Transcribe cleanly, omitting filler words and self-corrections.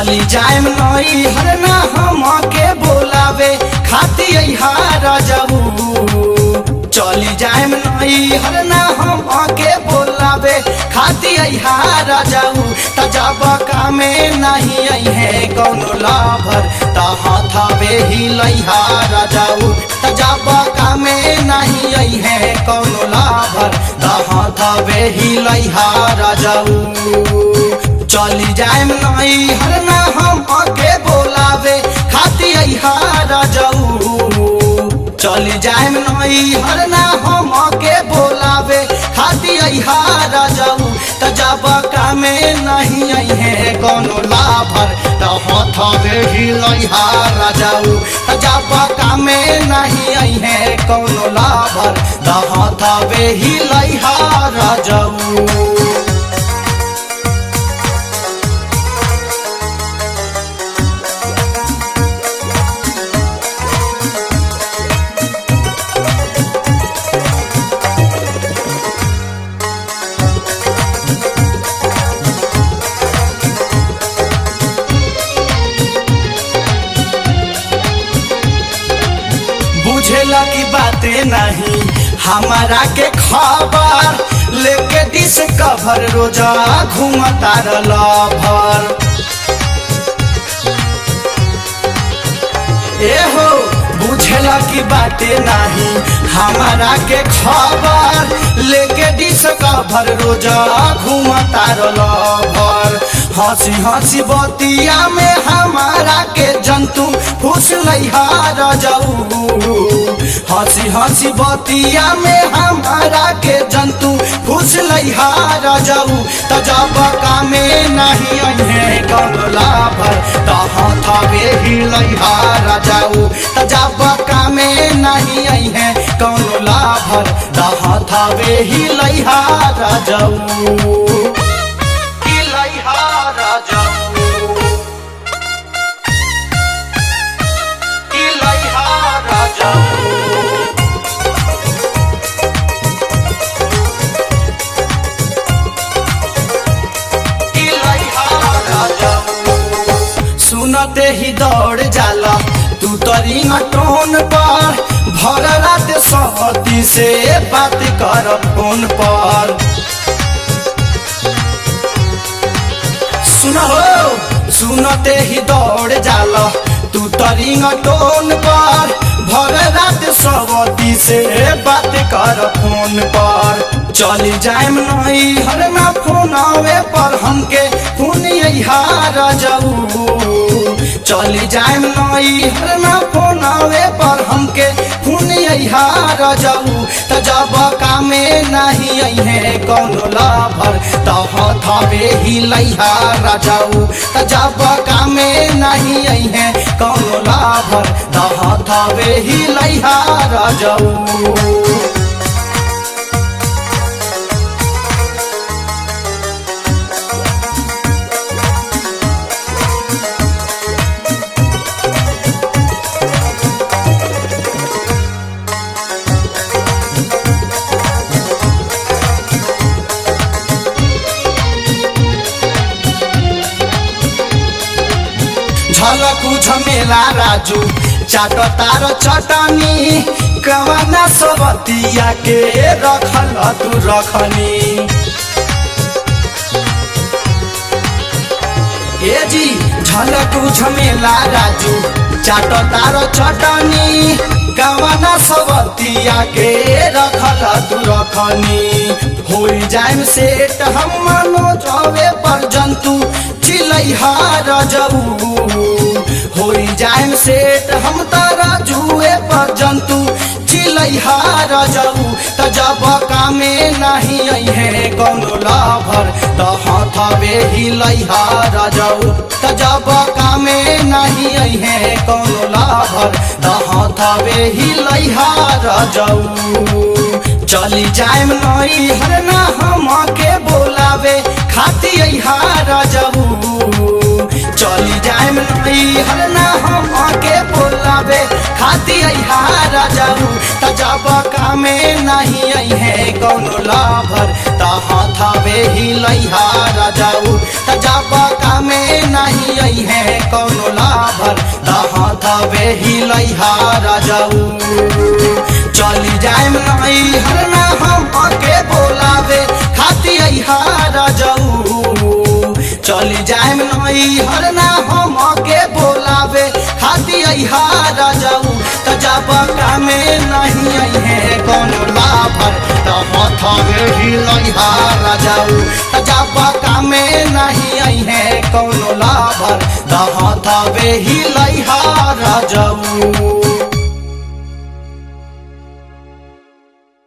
चली जाए नई हर ना हम के बोलावे खाती राजाऊ। चली जाए नई हर ना हम के बोलावे खाती राजाऊ। तजब का में नहीं आई है कौनो लाभर तहावे ही लइहा राजाऊ। तजब का में नहीं आई है कौनो लाभर तहावे ही लइहा राजाऊ। चली जाए नई हर ना हम के बोलावे खाती राजाऊ। चली जाए नई हर ना हम के बोलावे खाती राजाऊ। तजब का में नहीं आई है कौनो लाभर तहावे ही लइहा राजाऊ। तजब का में नहीं आई है कौनो लाभर तहावे ही लइहा राजाऊ। बुझेला की बातें नहीं हमारा के खबर लेके डिस्कवर रोजा घूमता लभर। ए हो बुझेला की बातें नहीं हमारा के खबर लेके डिस्कवर रोजा घूमता लभर। हंसी हंसी बतिया में हमारा के जंतु खुश लइहा राजाऊ। हंसी हंसी बतिया में हमारा के जंतु खुश लइहा राजाऊ। तजब का में नहीं आई है कौनो लाभर तहावे ही लइहा राजाऊ। तजब का में नहीं आई है कौनो लाभर तहावे ही लइहा राजाऊ। सुनते ही दौड़ जाला तू तरी टोन पर भर रात सती से बात कर फोन पर। सुनते ही दौड़ जाला तू तरी टोन पर भर रात सवती से बात कर फोन पर। चली जाए नई हर ना फोन आवे पर हमके फोन राजाऊ। चली जाए नई हर ना फोन आवे पर हमके फोन राजाऊ। तजब का में नहीं आई है कौनो लाभर तहावे ही लइहा राजाऊ। तजब का में नहीं आई है कौनो लाभर तहावे ही लइहा राजाऊ। झलकू झमेला राजू चाट तार चटनी कवना सबतिया के रखल तू रखनी। ए जी झलकू झमेला राजू चाट तार चटनी कवना सबतिया के रखल तू रखनी। हो जाए सेट हम मनो जावे पर जंतु चिलइहा राजाऊ। हो जाए सेट हम तारा जुए पर जंतु चिलइहा राजाऊ। तजब का में नहीं आई है कौनो लाभर तहावे ही लइहा राजाऊ। तजब का में नहीं आई है कौनो लाभर तहावे ही लइहा राजाऊ। चली जाए नई हर ना हम के बोलावे खाती राजाऊ। चली जाए नई हर ना हम के बोलावे खाती राजाऊ। तजब का में नहीं आई है कौनो लाभर तहा हथवे ही लइहा राजाऊ त जब कामे नहीं आई है कौनो लाभर त हथवे ही लइहा राजाऊ चली जाए नहीं हर ना हम के बोलावे खाती अहा राजाऊ चली जाए नहीं हर ना हम के बोलावे खाती अहा राजाऊ त जब कामे नहीं आई है कौनो लाभर त हथवे ही लइहा राजाऊ त जब कामे नहीं आई है कौनो लाभर त हथवे ही लइहा राजाऊ।